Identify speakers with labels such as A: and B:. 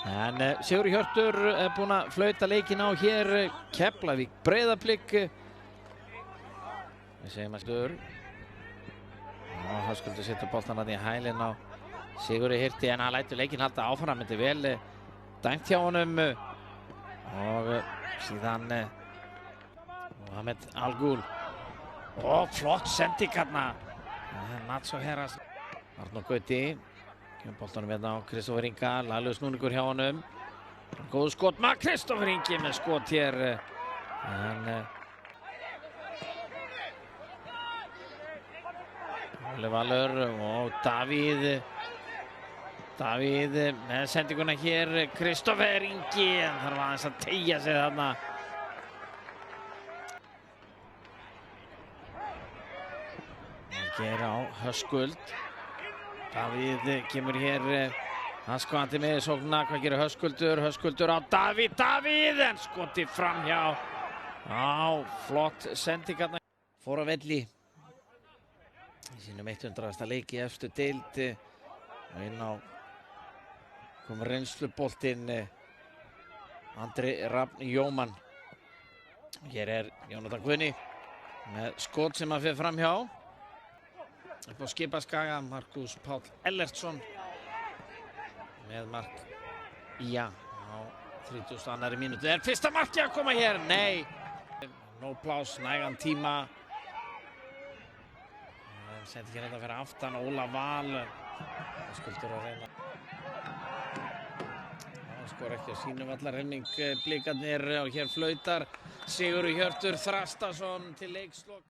A: En Sigurður Hjörtur er búinn að flauta leikinn á hér. Keflavík Breiðablik. Við segjum að Stur. Höskuldur setur boltan að í hælinn á Sigurði Hirti, en hann lætur leikinn halda áfram. Þetta er vel dæmt hjá honum. Og síðan Mohamed Al-Ghul. Flott sending hérna. Mats og Heras. Arnór Gauti. Kemur boltanum hérna á Kristoffer Inga. Laglegur snúningur hjá honum. Góð skot með Kristoffer Ingi með skot hér. Óli Valur og Davíð með sendinguna hér. Kristoffer Ingi, en þarf aðeins að teygja sig þarna. Hér á Höskuld. Davíð kemur hér hanskvandi með sóknina. Hvað gerir Höskuldur? Höskuldur á Davíð, en skoti framhjá. Flott sending hérna. Fór á velli í sínum 100. leiki í efstu deild. Inn á kom reynsluboltinn Andri Rafn Jómann. Hér er Jónatan Guðni með skot sem að fer framhjá. Upp á Skipaskaga, Markus Páll Ellertsson með mark á 32. mínútu. Er fyrsta markið að koma hér? Nei! No pláss, nægan tíma. Sendi hér þetta fyrir aftan, Óla Val. Skuldur að reyna. Skor ekki á sínum vallarhelming blikarnir, og hér flautar Sigurður Hjörtur Þrastason til leikslok.